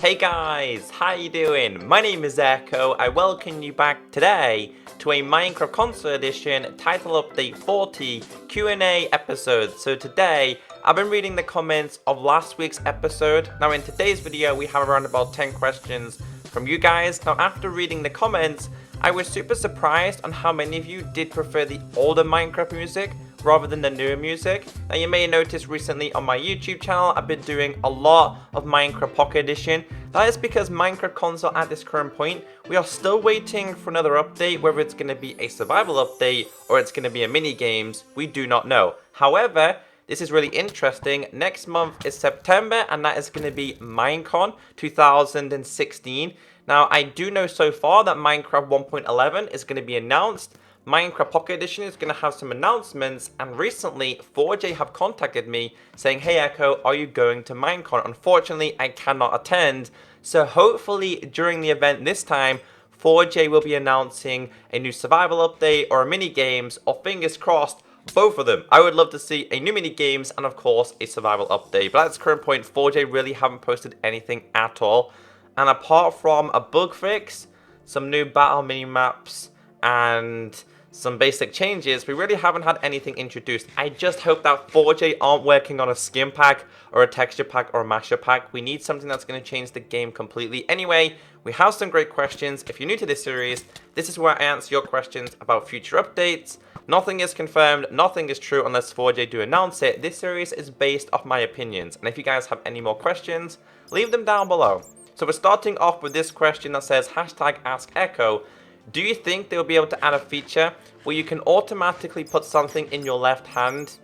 Hey guys, how you doing? My name is Echo. I welcome you back today to a Minecraft Console Edition Title Update 40 Q&A episode. So today, I've been reading the comments of last week's episode. Now in today's video, we have around about 10 questions from you guys. Now after reading the comments, I was super surprised on how many of you did prefer the older Minecraft music rather than the newer music. Now you may notice recently on my YouTube channel I've been doing a lot of Minecraft Pocket Edition. That is because Minecraft Console at this current point, we are still waiting for another update, whether it's going to be a survival update or it's going to be a mini games, we do not know. However, this is really interesting. Next month is September and that is going to be MINECON 2016. Now I do know so far that Minecraft 1.11 is going to be announced. Minecraft Pocket Edition is going to have some announcements, and recently 4J have contacted me saying, hey Echo, are you going to Minecon? Unfortunately, I cannot attend, so hopefully during the event this time, 4J will be announcing a new survival update or a mini games, or fingers crossed, both of them. I would love to see a new mini games and of course a survival update, but at this current point 4J really haven't posted anything at all. And apart from a bug fix, some new battle mini maps, and some basic changes, we really haven't had anything introduced. I just hope that 4J aren't working on a skin pack or a texture pack or a masher pack. We need something that's going to change the game completely. Anyway, we have some great questions. If you're new to this series, this is where I answer your questions about future updates. Nothing is confirmed, nothing is true unless 4J do announce it. This series is based off my opinions. And if you guys have any more questions, leave them down below. So we're starting off with this question that says #AskEcho. Do you think they'll be able to add a feature where you can automatically put something in your left hand?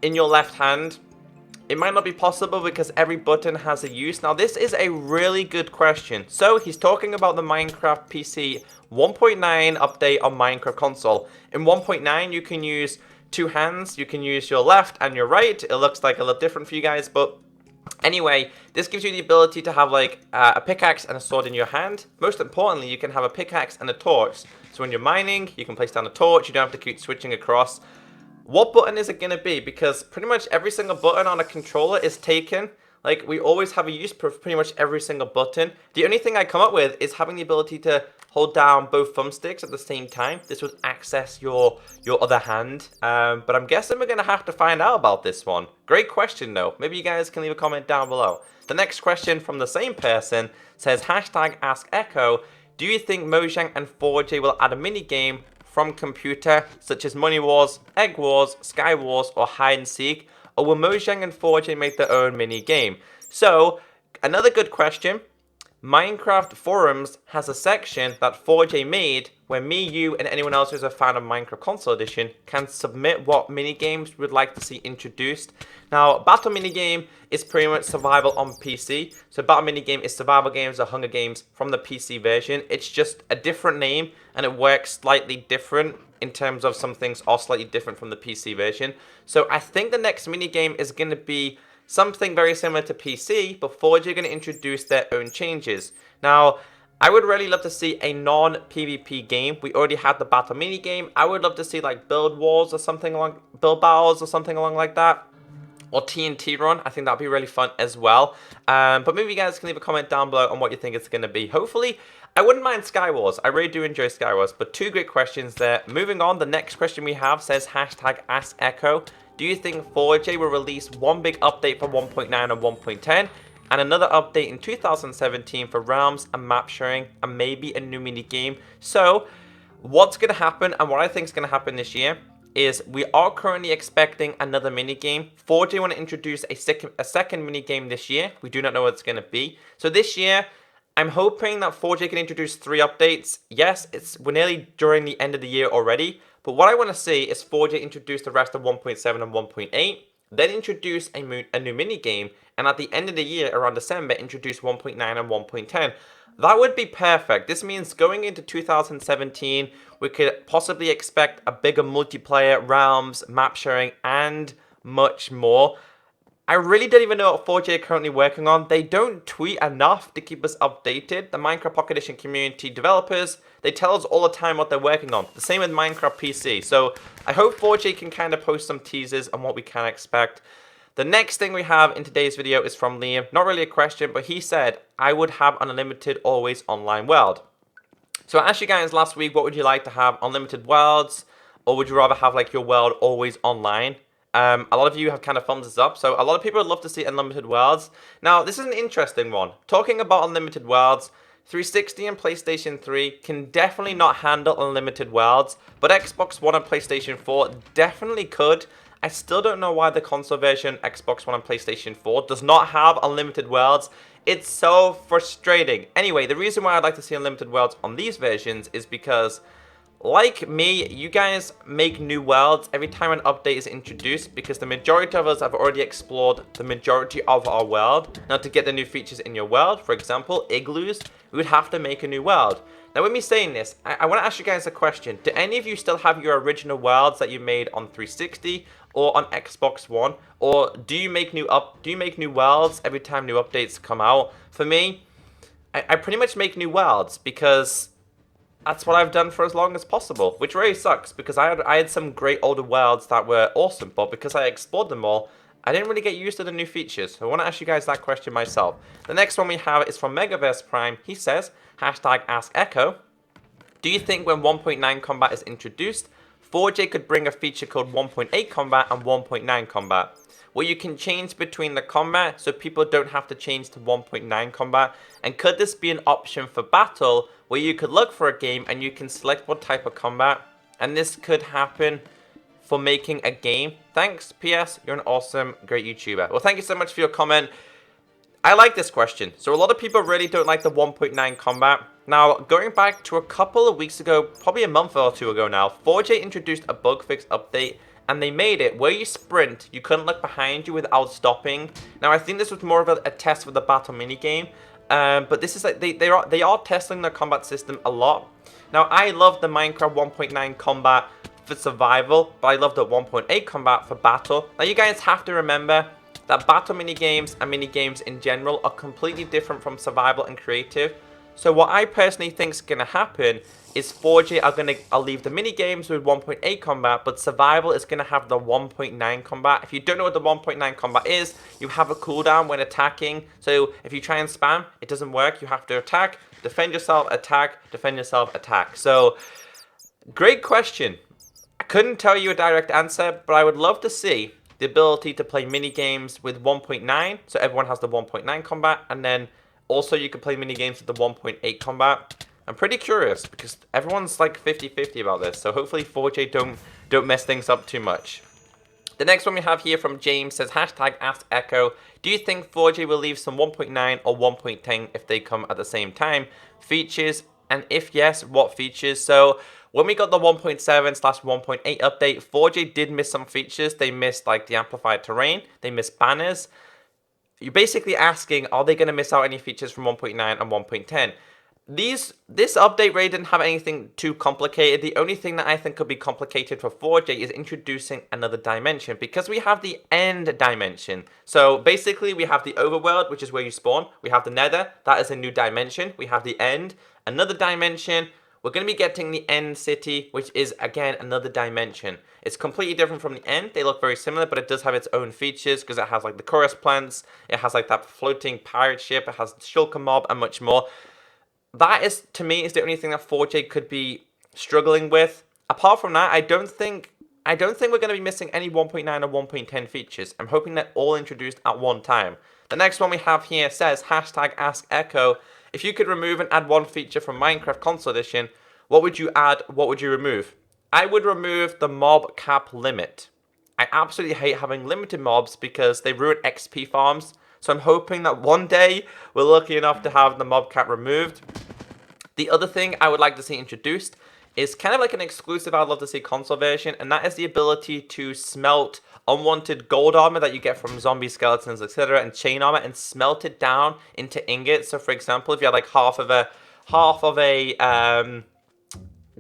It might not be possible because every button has a use. Now this is a really good question. So he's talking about the Minecraft PC 1.9 update on Minecraft Console. In 1.9 you can use two hands. You can use your left and your right. It looks like a little different for you guys, but anyway, this gives you the ability to have like a pickaxe and a sword in your hand. Most importantly, you can have a pickaxe and a torch. So when you're mining, you can place down a torch. You don't have to keep switching across. What button is it going to be? Because pretty much every single button on a controller is taken. Like, we always have a use for pretty much every single button. The only thing I come up with is having the ability to hold down both thumbsticks at the same time. This would access your other hand. But I'm guessing we're going to have to find out about this one. Great question though. Maybe you guys can leave a comment down below. The next question from the same person says #AskEcho. Do you think Mojang and 4J will add a mini game from computer such as Money Wars, Egg Wars, Sky Wars or Hide and Seek? Or will Mojang and 4J make their own mini game? So, another good question. Minecraft Forums has a section that 4J made where me, you, and anyone else who's a fan of Minecraft Console Edition can submit what minigames we'd like to see introduced. Now, Battle Minigame is pretty much survival on PC. So Battle Minigame is survival games or Hunger Games from the PC version. It's just a different name and it works slightly different in terms of some things are slightly different from the PC version. So I think the next minigame is going to be something very similar to PC, but 4J are going to introduce their own changes. Now, I would really love to see a non-PvP game. We already had the battle mini game. I would love to see like build battles or something along like that. Or TNT run. I think that'd be really fun as well. But maybe you guys can leave a comment down below on what you think it's going to be. Hopefully, I wouldn't mind Sky Wars. I really do enjoy Sky Wars. But two great questions there. Moving on, the next question we have says #AskEcho. Do you think 4J will release one big update for 1.9 and 1.10 and another update in 2017 for realms and map sharing and maybe a new mini game? So what's going to happen and what I think is going to happen this year is we are currently expecting another mini game. 4J want to introduce a second mini game this year. We do not know what it's going to be. So this year, I'm hoping that 4J can introduce 3 updates. Yes, we're nearly during the end of the year already. But what I want to see is 4J introduce the rest of 1.7 and 1.8, then introduce a new mini game, and at the end of the year, around December, introduce 1.9 and 1.10. That would be perfect. This means going into 2017, we could possibly expect a bigger multiplayer, realms, map sharing, and much more. I really don't even know what 4J are currently working on. They don't tweet enough to keep us updated. The Minecraft Pocket Edition community developers, they tell us all the time what they're working on. The same with Minecraft PC. So I hope 4J can kind of post some teasers on what we can expect. The next thing we have in today's video is from Liam. Not really a question, but he said, I would have an unlimited always online world. So I asked you guys last week, what would you like to have? Unlimited worlds, or would you rather have like your world always online? A lot of you have kind of thumbs this up, so a lot of people would love to see unlimited worlds. Now, this is an interesting one. Talking about unlimited worlds, 360 and PlayStation 3 can definitely not handle unlimited worlds, but Xbox One and PlayStation 4 definitely could. I still don't know why the console version, Xbox One and PlayStation 4, does not have unlimited worlds. It's so frustrating. Anyway, the reason why I'd like to see unlimited worlds on these versions is because, like me, you guys make new worlds every time an update is introduced, because the majority of us have already explored the majority of our world. Now, to get the new features in your world, for example, igloos, we would have to make a new world. Now, with me saying this, I want to ask you guys a question. Do any of you still have your original worlds that you made on 360 or on Xbox One? Or do you make new worlds every time new updates come out? For me, I pretty much make new worlds because that's what I've done for as long as possible, which really sucks because I had some great older worlds that were awesome, but because I explored them all, I didn't really get used to the new features. So I want to ask you guys that question myself. The next one we have is from Megaverse Prime. He says, hashtag Ask Echo, do you think when 1.9 combat is introduced, 4J could bring a feature called 1.8 combat and 1.9 combat, where you can change between the combat so people don't have to change to 1.9 combat? And could this be an option for battle where you could look for a game and you can select what type of combat? And this could happen for making a game. Thanks. P.S. You're an awesome, great YouTuber. Well, thank you so much for your comment. I like this question. So a lot of people really don't like the 1.9 combat. Now, going back to a couple of weeks ago, probably a month or two ago now, 4J introduced a bug fix update, and they made it where you sprint, you couldn't look behind you without stopping. Now, I think this was more of a test for the battle minigame, but this is like they are testing their combat system a lot. Now, I love the Minecraft 1.9 combat for survival, but I love the 1.8 combat for battle. Now, you guys have to remember that battle minigames and minigames in general are completely different from survival and creative. So what I personally think is going to happen is 4J are going to leave the minigames with 1.8 combat, but survival is going to have the 1.9 combat. If you don't know what the 1.9 combat is, you have a cooldown when attacking. So if you try and spam, it doesn't work. You have to attack, defend yourself, attack, defend yourself, attack. So, great question. I couldn't tell you a direct answer, but I would love to see the ability to play minigames with 1.9, so everyone has the 1.9 combat, and then also you can play minigames with the 1.8 combat. I'm pretty curious because everyone's like 50-50 about this, so hopefully 4J don't mess things up too much. The next one we have here from James says, hashtag Ask Echo, do you think 4J will leave some 1.9 or 1.10 if they come at the same time? Features, and if yes, what features? So when we got the 1.7/1.8 update, 4J did miss some features. They missed like the amplified terrain, they missed banners. You're basically asking, are they going to miss out any features from 1.9 and 1.10? This update really didn't have anything too complicated. The only thing that I think could be complicated for 4J is introducing another dimension, because we have the end dimension. So basically we have the overworld, which is where you spawn. We have the nether, that is a new dimension. We have the end, another dimension. We're going to be getting the end city, which is, again, another dimension. It's completely different from the end. They look very similar, but it does have its own features because it has, like, the chorus plants. It has, like, that floating pirate ship. It has the shulker mob and much more. That is, to me, is the only thing that 4J could be struggling with. Apart from that, I don't think we're going to be missing any 1.9 or 1.10 features. I'm hoping they're all introduced at one time. The next one we have here says, hashtag Ask Echo, if you could remove and add one feature from Minecraft Console Edition, what would you add, what would you remove? I would remove the mob cap limit. I absolutely hate having limited mobs because they ruin XP farms. So I'm hoping that one day we're lucky enough to have the mob cap removed. The other thing I would like to see introduced is kind of like an exclusive I'd love to see console version, and that is the ability to smelt unwanted gold armor that you get from zombie skeletons, etc., and chain armor, and smelt it down into ingots. So for example, if you had like half of a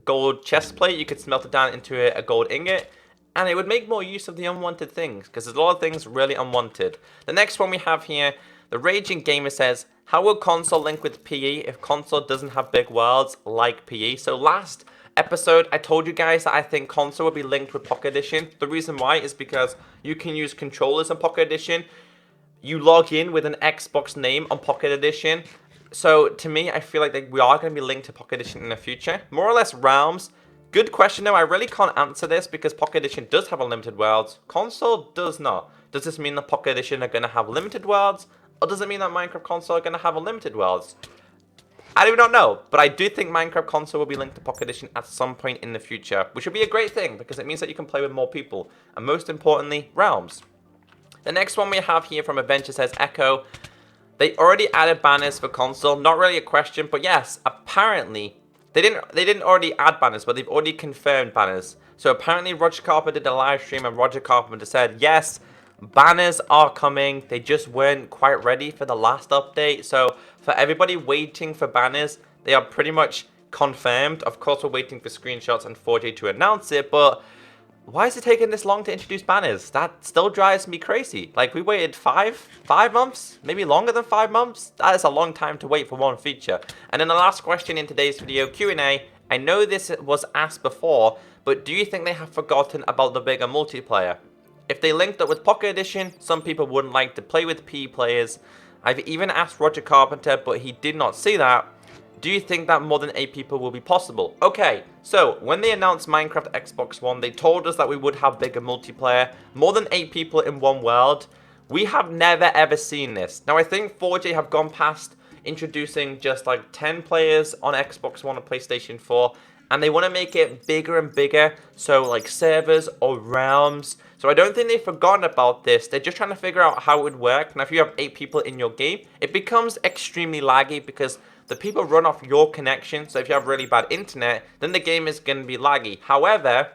gold chest plate, you could smelt it down into a gold ingot, and it would make more use of the unwanted things, because there's a lot of things really unwanted. The next one we have here, the Raging Gamer says, how will console link with PE if console doesn't have big worlds like PE? So last episode, I told you guys that I think console will be linked with Pocket Edition. The reason why is because you can use controllers in Pocket Edition. You log in with an Xbox name on Pocket Edition. So to me, I feel like we are going to be linked to Pocket Edition in the future. More or less realms. Good question though, I really can't answer this because Pocket Edition does have unlimited worlds. Console does not. Does this mean that Pocket Edition are going to have limited worlds? Or does it mean that Minecraft Console are going to have unlimited worlds? I do not know, but I do think Minecraft Console will be linked to Pocket Edition at some point in the future, which would be a great thing because it means that you can play with more people, and most importantly, realms. The next one we have here from Adventure says Echo. They already added banners for console. Not really a question, but yes, apparently they didn't already add banners, but they've already confirmed banners. So apparently Roger Carpenter did a live stream, and Roger Carpenter said yes, banners are coming. They just weren't quite ready for the last update. So for everybody waiting for banners, they are pretty much confirmed. Of course, we're waiting for screenshots and 4J to announce it, but why is it taking this long to introduce banners? That still drives me crazy. Like, we waited five months? Maybe longer than 5 months? That is a long time to wait for one feature. And then the last question in today's video, Q&A. I know this was asked before, but do you think they have forgotten about the bigger multiplayer? If they linked up with Pocket Edition, some people wouldn't like to play with PE players. I've even asked Roger Carpenter, but he did not see that. Do you think that more than 8 people will be possible? Okay, so when they announced Minecraft Xbox One, they told us that we would have bigger multiplayer, more than 8 people in one world. We have never ever seen this. Now I think 4J have gone past introducing just like 10 players on Xbox One and PlayStation 4, and they want to make it bigger and bigger, so like servers or realms. So I don't think they've forgotten about this. They're just trying to figure out how it would work. Now if you have 8 people in your game, it becomes extremely laggy because the people run off your connection. So if you have really bad internet, then the game is going to be laggy. However,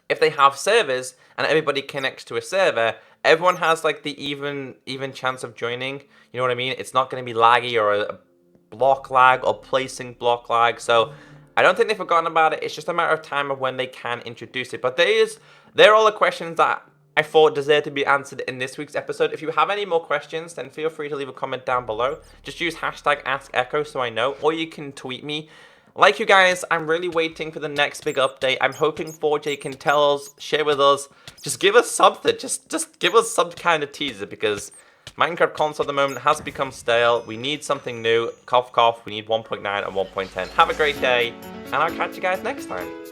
if they have servers and everybody connects to a server, everyone has like the even chance of joining. You know what I mean? It's not going to be laggy or a block lag or placing block lag. So I don't think they've forgotten about it. It's just a matter of time of when they can introduce it. But they're all the questions that I thought deserve to be answered in this week's episode. If you have any more questions, then feel free to leave a comment down below. Just use hashtag AskEcho so I know, or you can tweet me. Like you guys, I'm really waiting for the next big update. I'm hoping 4J can tell us, share with us, just give us something. Just give us some kind of teaser because Minecraft Console at the moment has become stale. We need something new. Cough, cough. We need 1.9 and 1.10. Have a great day, and I'll catch you guys next time.